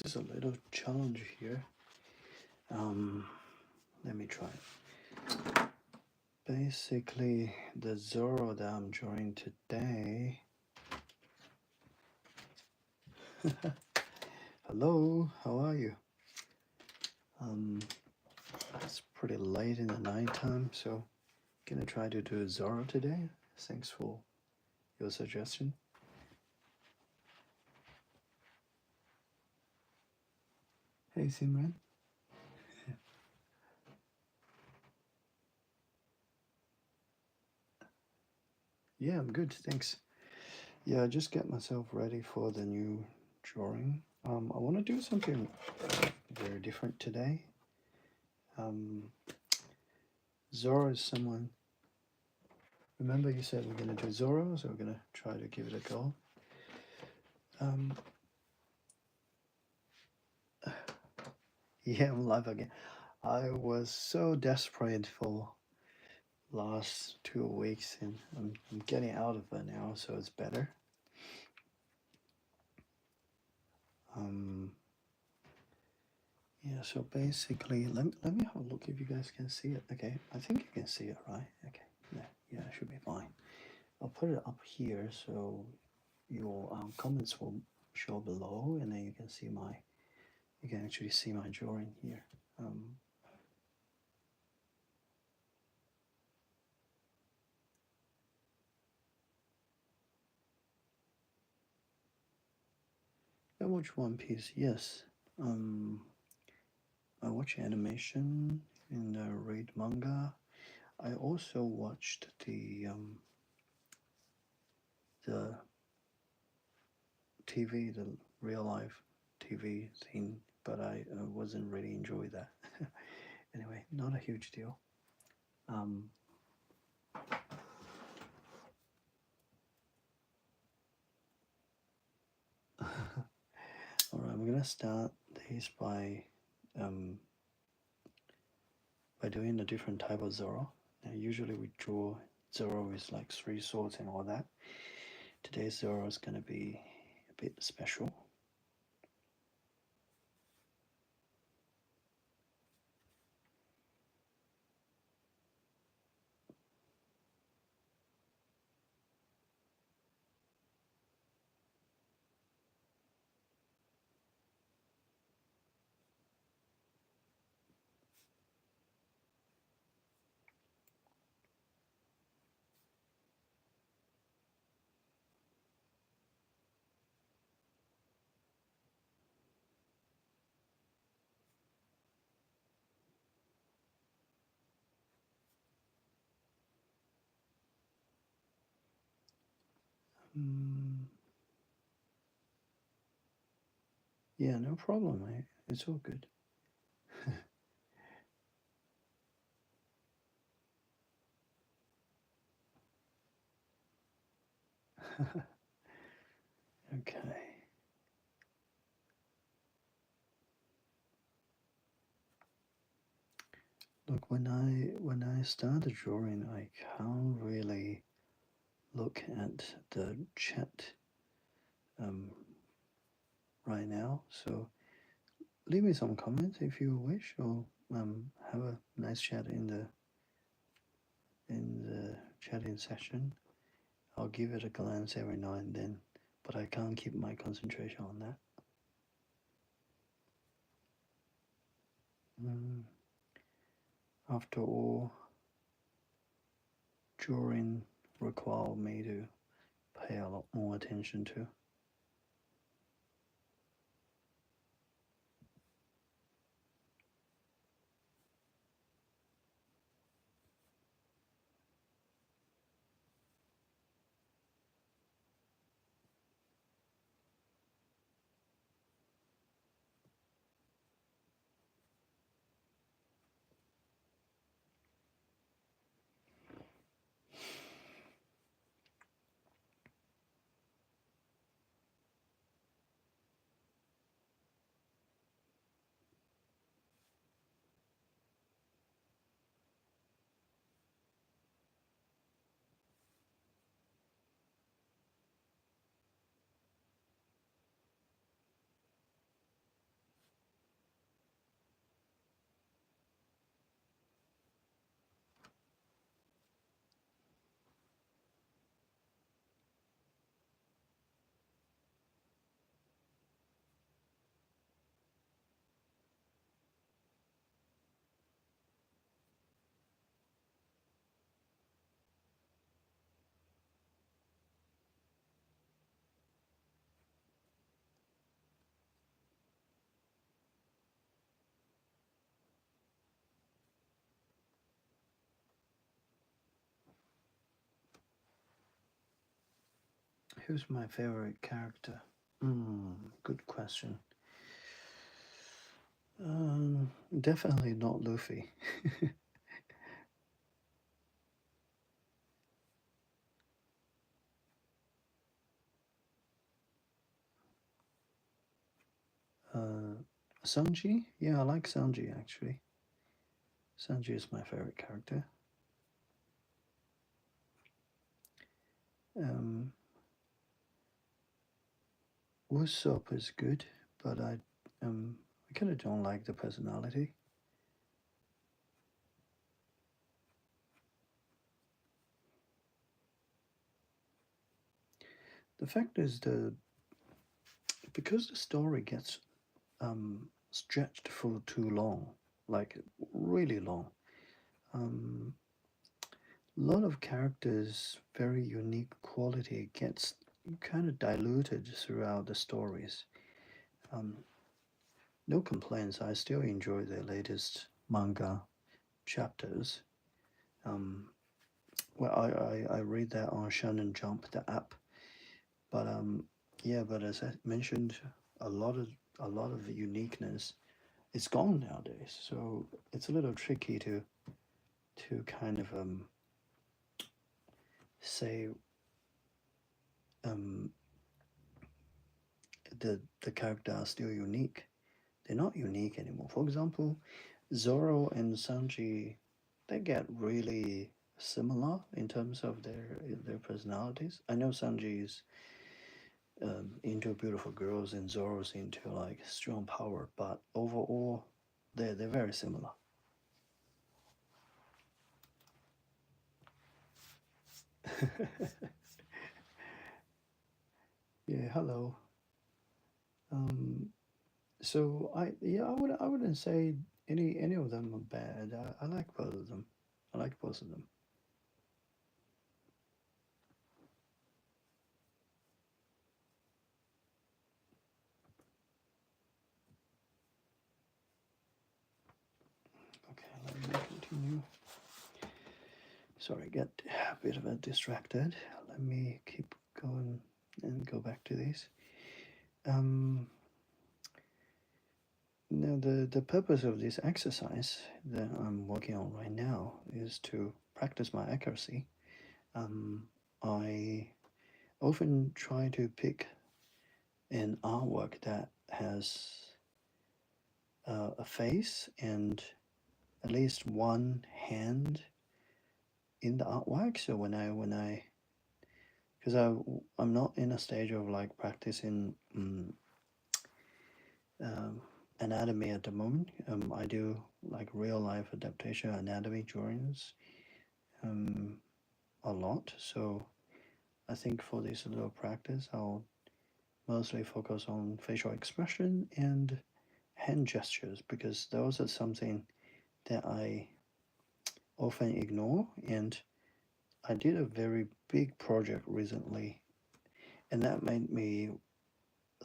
this is a little challenge here. Let me try. Basically, the Zoro that I'm drawing today. Hello, how are you? It's pretty late in the nighttime, so gonna try to do Zoro today. Thanks for your suggestion. Hey, Simran. Yeah, I'm good, thanks. Yeah, I just get myself ready for the new drawing. I want to do something very different today. Zoro is someone. Remember, you said we're going to do Zoro, so we're going to try to give it a go. Yeah, I'm live again. I was so desperate for last 2 weeks, and I'm getting out of it now, so it's better. Yeah, so basically, let me have a look if you guys can see it. Okay, I think you can see it, right? Okay, yeah, it should be fine. I'll put it up here so your comments will show below, and then you can see you can actually see my drawing here. I watch One Piece, yes. I watch animation and read manga. I also watched the TV, the real life TV thing, but I wasn't really enjoy that. Anyway, not a huge deal. All right, I'm gonna start this by doing a different type of Zoro. Now, usually we draw Zoro with like 3 swords and all that. Today's Zoro is gonna be a bit special. Yeah, no problem, mate. It's all good. Okay. Look, when I started drawing, I can't really look at the chat right now. So leave me some comments if you wish, or have a nice chat in the chatting session. I'll give it a glance every now and then, but I can't keep my concentration on that. After all, drawing require me to pay a lot more attention to. Who's my favorite character? Good question. Definitely not Luffy. uh, Sanji? Yeah, I like Sanji actually. Sanji is my favorite character. Um, Usopp is good, but I kind of don't like the personality. The fact is the because the story gets stretched for too long, like really long. Um, a lot of characters' very unique quality gets kind of diluted throughout the stories. Um, no complaints. I still enjoy the latest manga chapters. Um, well, I read that on Shonen Jump, the app. But yeah, but as I mentioned, a lot of a lot of the uniqueness is gone nowadays. So it's a little tricky to kind of say um, the character are still unique. They're not unique anymore. For example, Zoro and Sanji, they get really similar in terms of their personalities. I know Sanji is into beautiful girls and Zoro's into like strong power, but overall, they're very similar. Yeah, hello. Um, so I wouldn't say any of them are bad. I like both of them. I like both of them. Okay, let me continue. Sorry, get a bit of a distracted. Let me keep going and go back to this. Um, Now, the purpose of this exercise that I'm working on right now is to practice my accuracy. I often try to pick an artwork that has a face and at least one hand in the artwork. So because I'm not in a stage of like practicing um, anatomy at the moment. I do like real life adaptation anatomy drawings um, a lot. So I think for this little practice, I'll mostly focus on facial expression and hand gestures because those are something that I often ignore. And I did a very big project recently, and that made me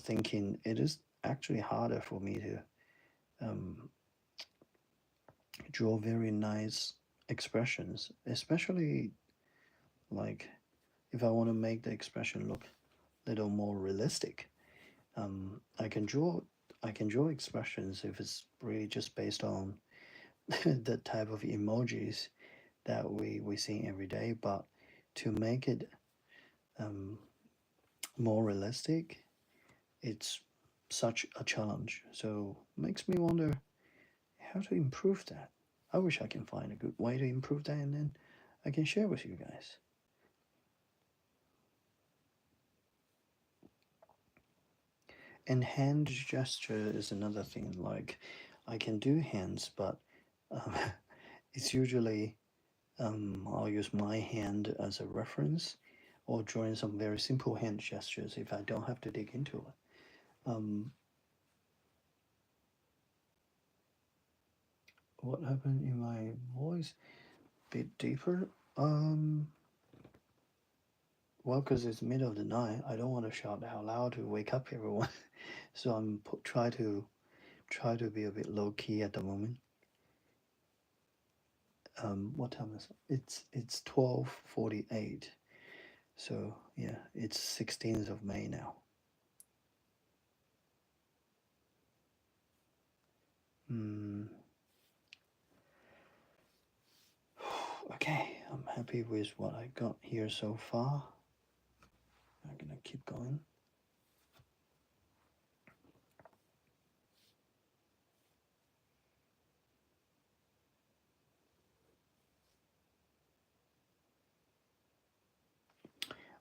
thinking it is actually harder for me to um, draw very nice expressions, especially like if I want to make the expression look a little more realistic. I can draw expressions if it's really just based on the type of emojis that we see every day, but to make it um, more realistic, it's such a challenge. So makes me wonder how to improve that. I wish I can find a good way to improve that, and then I can share with you guys. And hand gesture is another thing. Like I can do hands, but um, it's usually I'll use my hand as a reference or drawing some very simple hand gestures if I don't have to dig into it. Um, what happened in my voice? Bit deeper. Well, because it's middle of the night, I don't want to shout out loud to wake up everyone. So try to be a bit low key at the moment. What time is it? It's 12:48. So yeah, it's 16th of May now. Hmm. Okay, I'm happy with what I got here so far. I'm gonna keep going.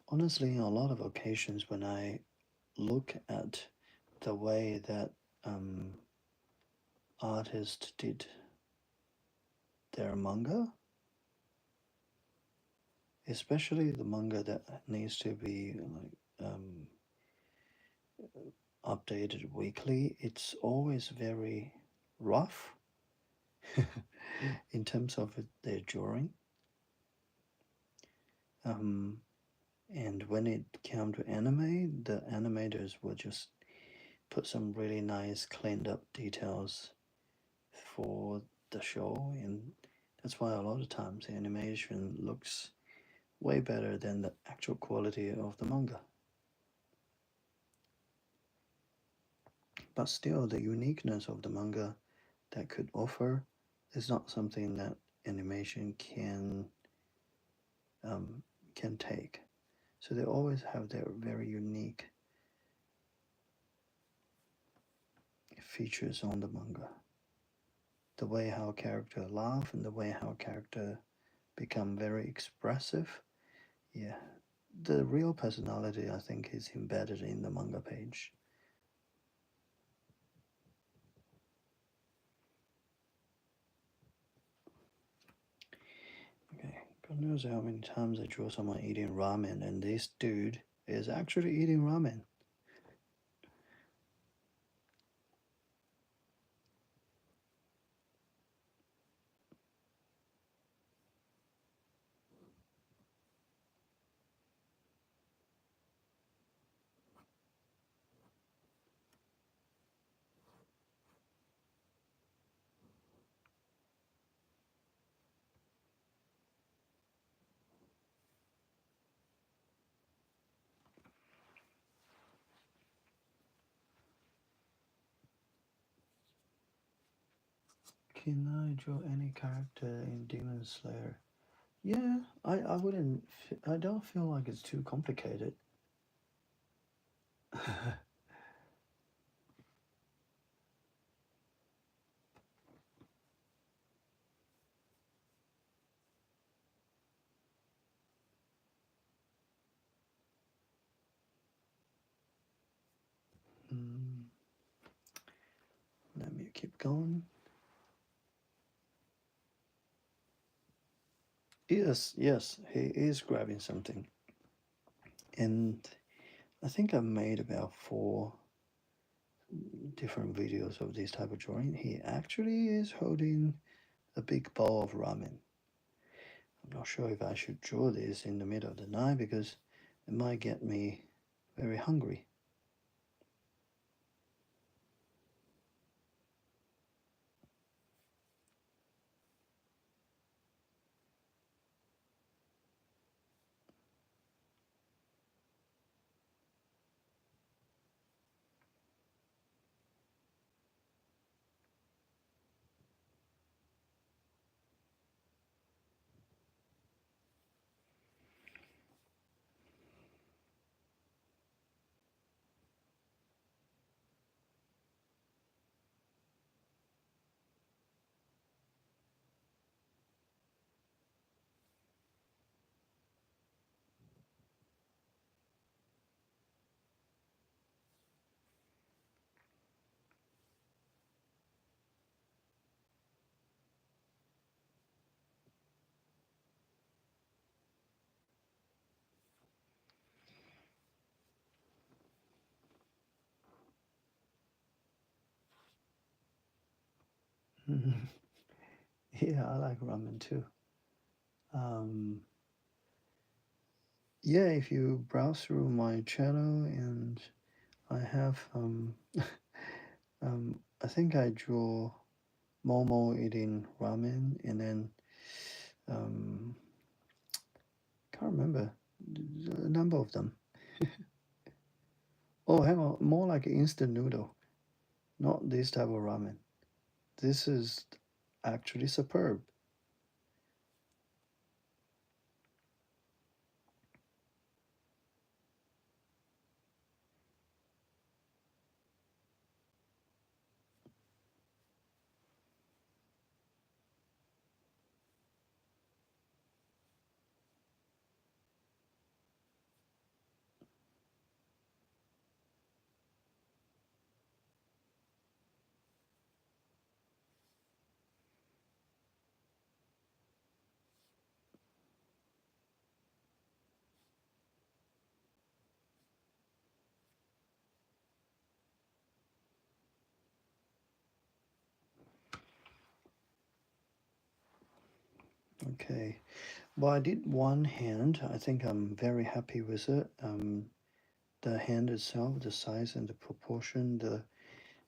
Honestly, on a lot of occasions when I look at the way that um, artists did their manga, especially the manga that needs to be like updated weekly, it's always very rough in terms of their drawing. Um, and when it came to anime, the animators would just put some really nice, cleaned up details for the show, and that's why a lot of times the animation looks way better than the actual quality of the manga. But still, the uniqueness of the manga that could offer is not something that animation um, can take. So they always have their very unique features on the manga. The way how character laugh and the way how character become very expressive. Yeah, the real personality I think is embedded in the manga page. Okay, God knows how many times I draw someone eating ramen, and this dude is actually eating ramen. Can I draw any character in Demon Slayer? Yeah, I wouldn't. I don't feel like it's too complicated. Mm, let me keep going. Yes, yes, he is grabbing something, and I think I've made about four different videos of this type of drawing. He actually is holding a big bowl of ramen. I'm not sure if I should draw this in the middle of the night because it might get me very hungry. Yeah, I like ramen too. Um, yeah, if you browse through my channel, and I have I think I draw Momo eating ramen, and then um, can't remember. A number of them. Oh, hang on, more like instant noodle, not this type of ramen. This is actually superb. Okay. Well, I did one hand. I think I'm very happy with it. The hand itself, the size and the proportion, the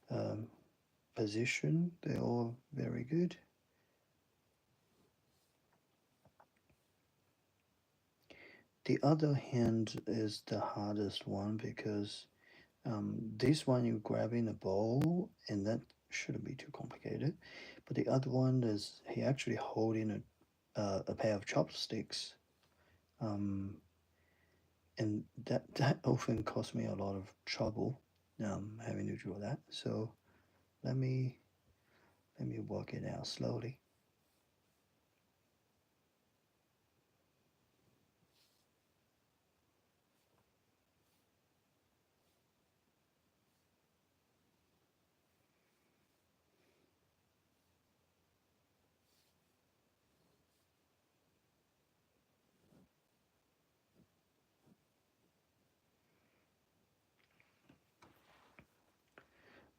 um, position, they're all very good. The other hand is the hardest one because this one you grab in a bowl and that shouldn't be too complicated. But the other one is he actually holding a pair of chopsticks. Um, and that often cost me a lot of trouble having to draw that. So let me let me work it out slowly.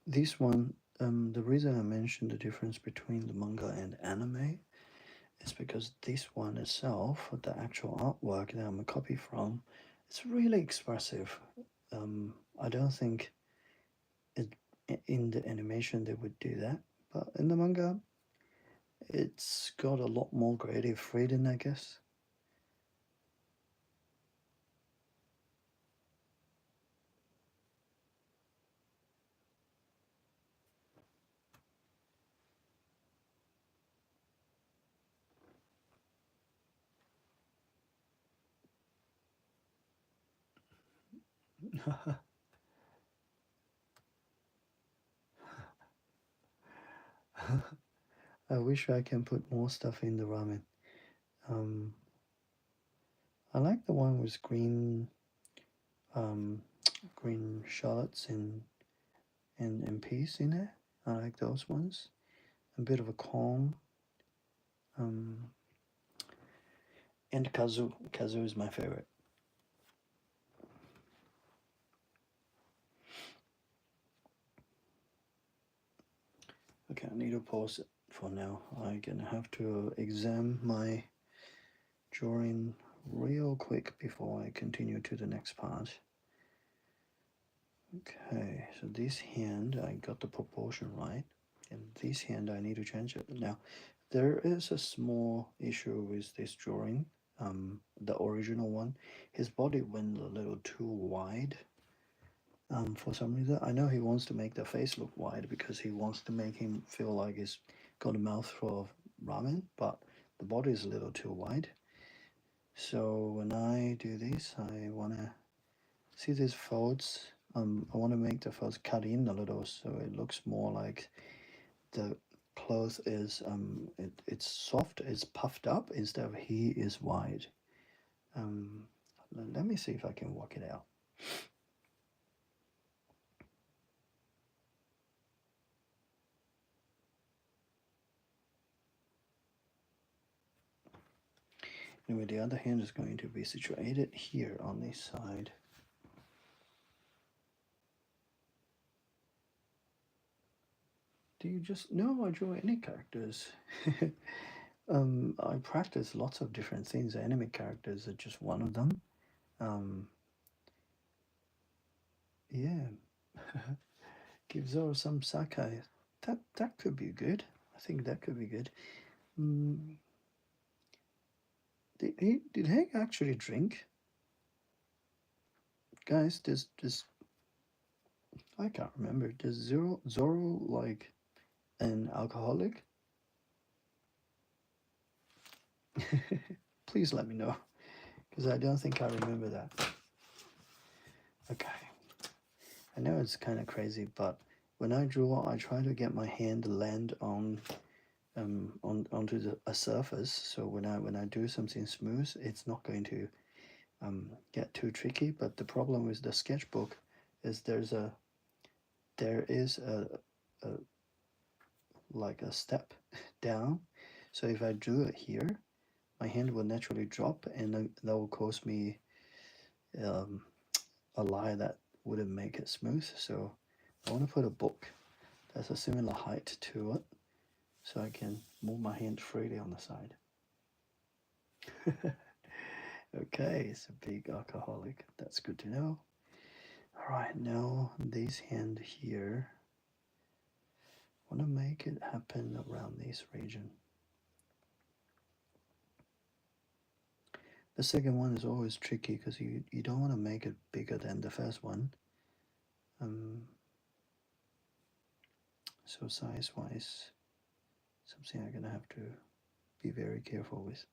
This one, the reason I mentioned the difference between the manga and anime is because this one itself, the actual artwork that I'm a copy from, it's really expressive. I don't think it, in the animation they would do that, but in the manga, it's got a lot more creative freedom, I guess. I wish I can put more stuff in the ramen. Um, I like the one with um, green shallots and peas in it. I like those ones. A bit of a calm. Um, and kazu. Kazu is my favorite. Okay, I need to pause it for now. I'm gonna have to examine my drawing real quick before I continue to the next part. Okay, so this hand I got the proportion right, and this hand I need to change it. Now, there is a small issue with this drawing. The original one, his body went a little too wide. For some reason, I know he wants to make the face look wide because he wants to make him feel like he's got a mouth full of ramen, but the body is a little too wide. So when I do this, I wanna see these folds. I want to make the folds cut in a little so it looks more like the cloth is it's soft, it's puffed up instead of he is wide. Um, let me see if I can work it out. Anyway, the other hand is going to be situated here on this side. Do you just no? I draw any characters. I practice lots of different things. Anime characters are just one of them. Um, yeah, give Zoro some sake. That could be good. I think that could be good. Mm, did he actually drink? Guys, does I can't remember. Does Zoro like an alcoholic? Please let me know, because I don't think I remember that. Okay, I know it's kind of crazy, but when I draw, I try to get my hand to land onto a surface. So when I do something smooth, it's not going to get too tricky. But the problem with the sketchbook is there is a like a step down. So if I do it here, my hand will naturally drop, and that will cause me um, a line that wouldn't make it smooth. So I want to put a book that's a similar height to it, so I can move my hand freely on the side. Okay, it's a big alcoholic. That's good to know. All right, now this hand here, I want to make it happen around this region. The second one is always tricky because you don't want to make it bigger than the first one. So size wise, something I'm gonna have to be very careful with.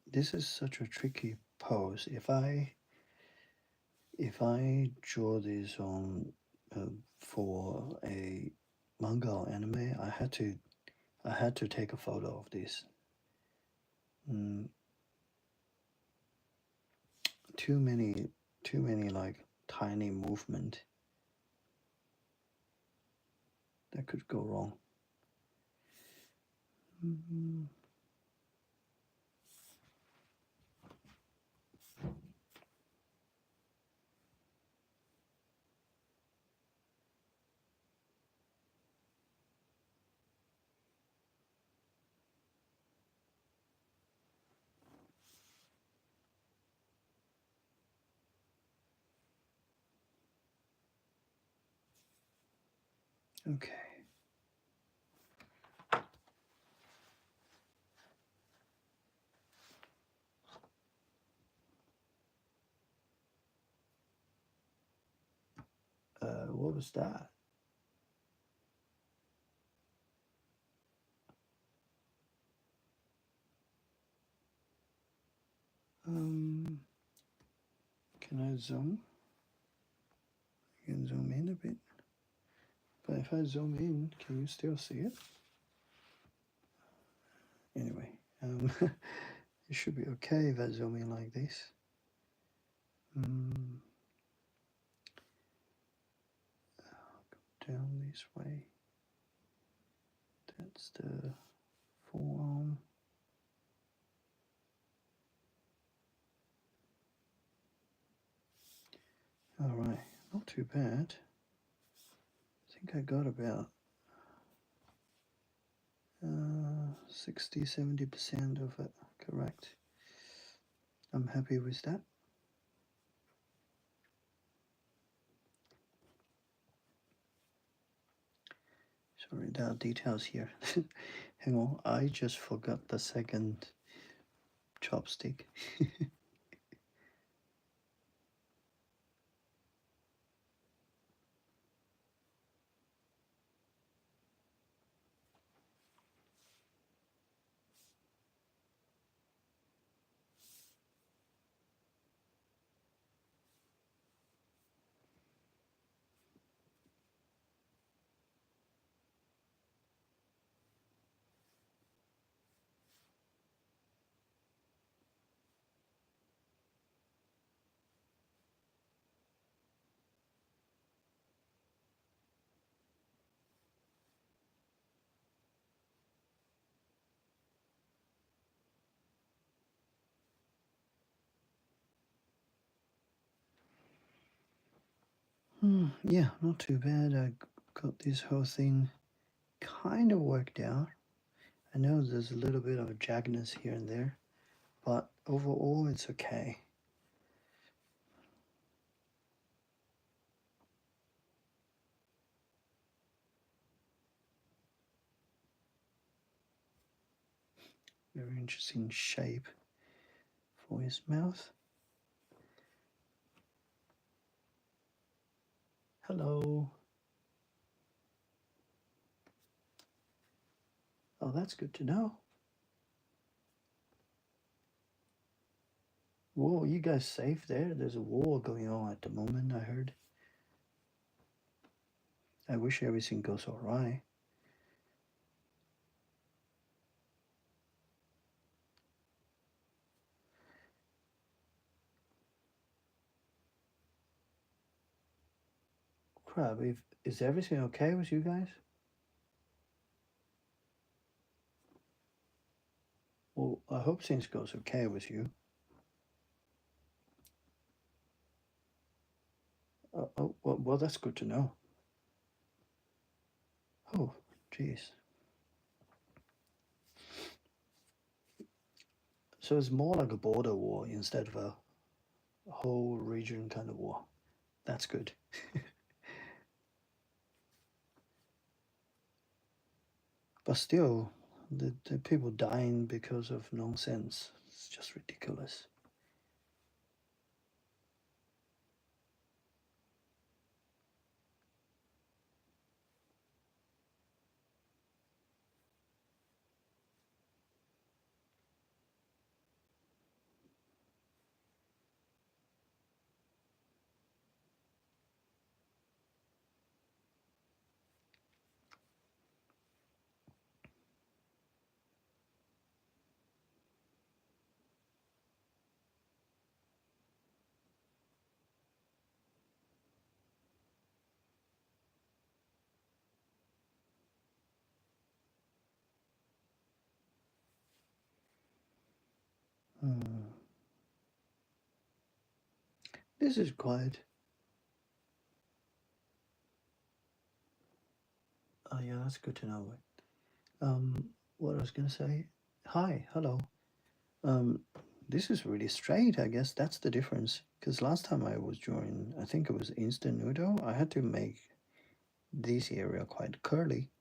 This is such a tricky pose. If I draw this on for a manga or anime, I had to take a photo of this. Mm, too many like tiny movement that could go wrong. Mm, okay. What was that? Um, can I zoom? You can zoom in a bit. But if I zoom in, can you still see it? Anyway, it should be okay if I zoom in like this. Mm, down this way. That's the forearm. All right, not too bad. I think I got about 60-70% of it correct. I'm happy with that. Sorry, there are details here. Hang on, I just forgot the second chopstick. Yeah, not too bad. I got this whole thing kind of worked out. I know there's a little bit of jaggedness here and there, but overall it's okay. Very interesting shape for his mouth. Hello. Oh, that's good to know. Whoa, you guys safe there? There's a war going on at the moment, I heard. I wish everything goes alright. Crap, if, is everything okay with you guys? Well, I hope things goes okay with you. Well, that's good to know. Oh, jeez. So it's more like a border war instead of a whole region kind of war. That's good. But still, the people dying because of nonsense. It's just ridiculous. Hmm. This is quiet. Oh yeah, that's good to know. What I was gonna say. Hi, hello. Um, this is really straight. I guess that's the difference. Because last time I was joining, I think it was instant noodle. I had to make this area quite curly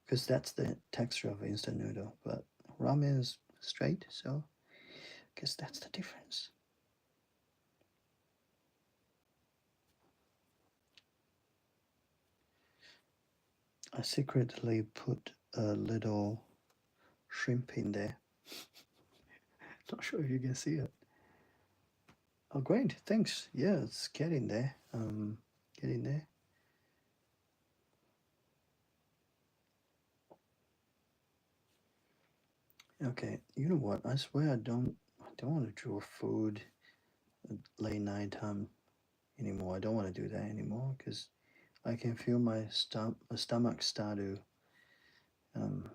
because that's the texture of instant noodle. But ramen is straight, so I guess that's the difference. I secretly put a little shrimp in there. Not sure if you can see it. Oh, great! Thanks. Yeah, it's getting there. Getting there. Okay. You know what? I swear I don't. I don't want to draw food at late night time anymore. I don't want to do that anymore because I can feel my stomach start to um,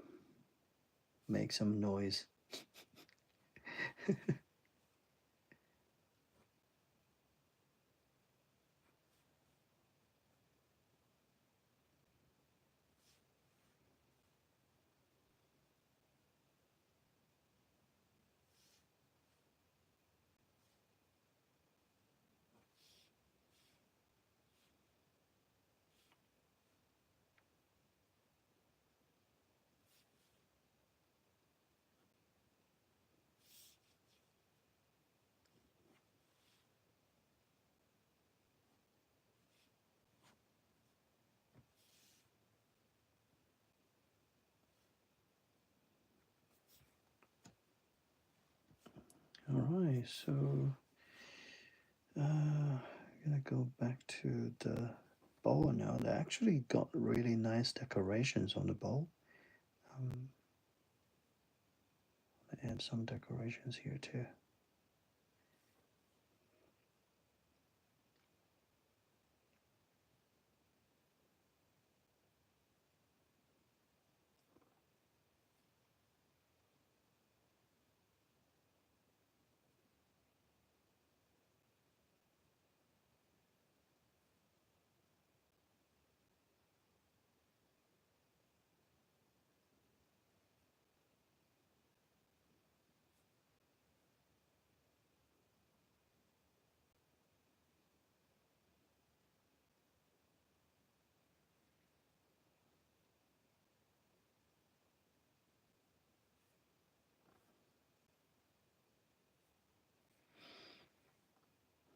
make some noise. All right, so I'm gonna go back to the bowl now. They actually got really nice decorations on the bowl. Um, add some decorations here too.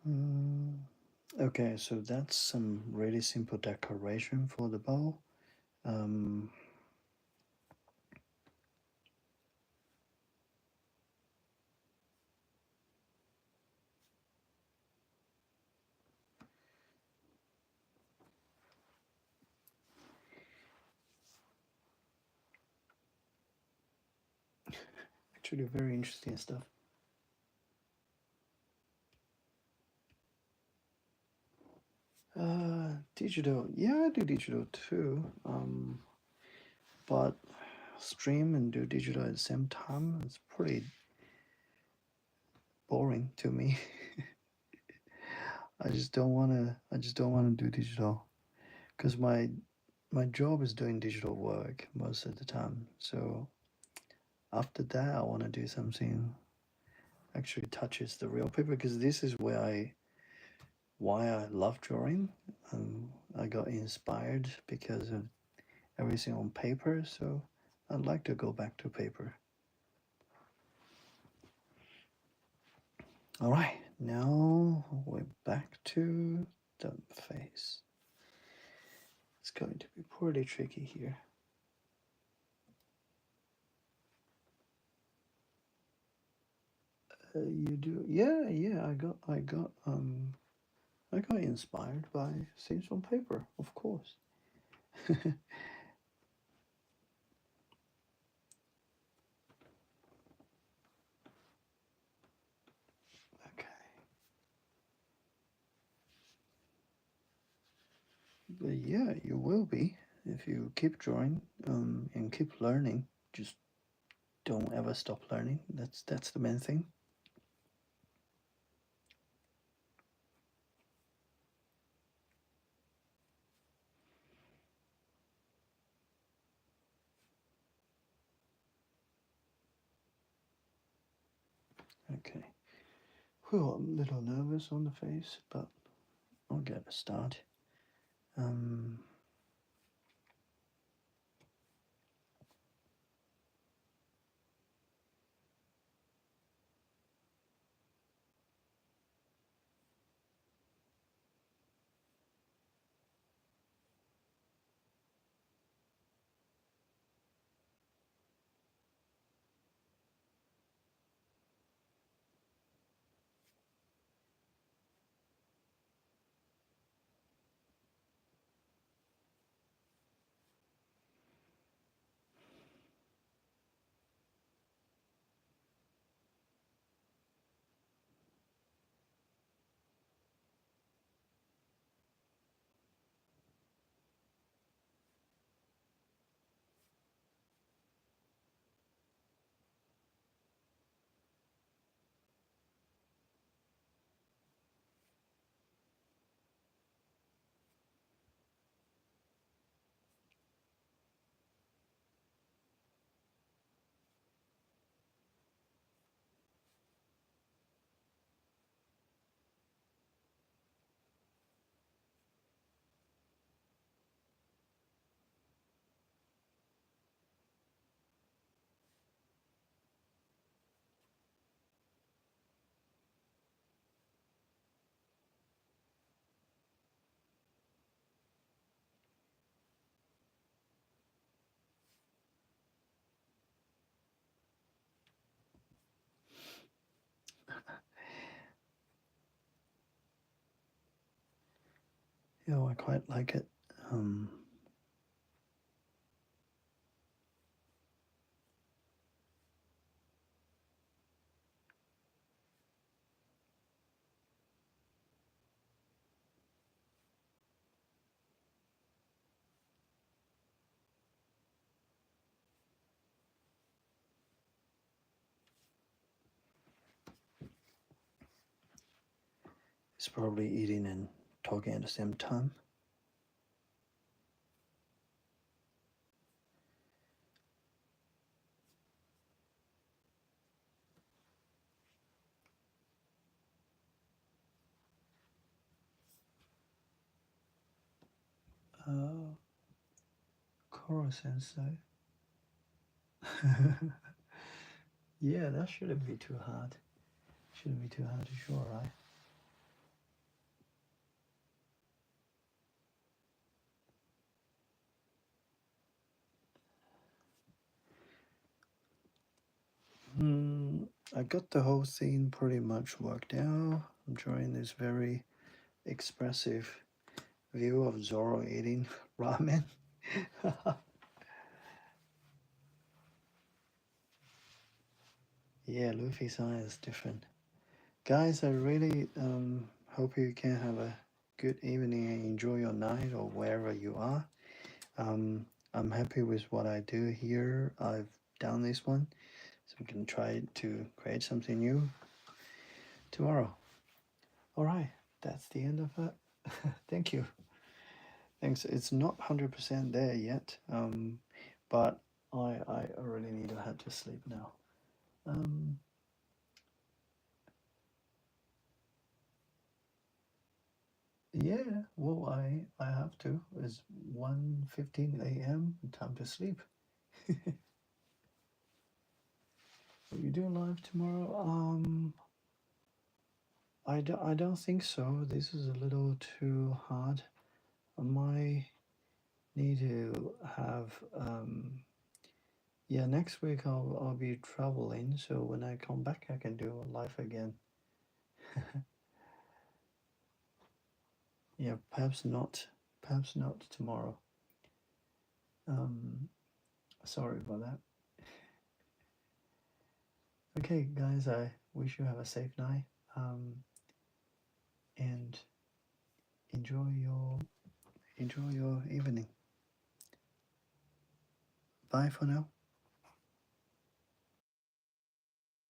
Mm, okay, so that's some really simple decoration for the bowl. Um, Actually, very interesting stuff. Digital, yeah, I do digital too. But stream and do digital at the same time, it's pretty boring to me. I just don't wanna. I just don't wanna do digital because my job is doing digital work most of the time. So after that, I want to do something actually touches the real paper because this is why I love drawing. I got inspired because of everything on paper, so I'd like to go back to paper. All right, now we're back to the face. It's going to be pretty tricky here. You do, yeah, yeah. I got inspired by things on paper, of course. Okay. But yeah, you will be if you keep drawing and keep learning. Just don't ever stop learning. That's the main thing. Okay. Well, I'm a little nervous on the face, but I'll get a start. Um, Yeah, I quite like it. It's probably eating and talking at the same time. Koro sensei. Yeah, that shouldn't be too hard. Shouldn't be too hard to show, right? I got the whole scene pretty much worked out. I'm drawing this very expressive view of Zoro eating ramen. Yeah, Luffy's eye is different. Guys, I really hope you can have a good evening and enjoy your night or wherever you are. I'm happy with what I do here. I've done this one, so we can try to create something new tomorrow. All right, that's the end of it. Thank you. Thanks. It's not 100% there yet, but I really need to head to sleep now. Um, yeah, well, I have to. It's 1:15 a.m. Time to sleep. Will you do live tomorrow? I don't think so. This is a little too hard. I might need to have yeah, next week I'll be traveling, so when I come back I can do live again. Yeah, perhaps not. Perhaps not tomorrow. Um, sorry about that. Okay, guys, I wish you have a safe night. And enjoy your evening. Bye for now.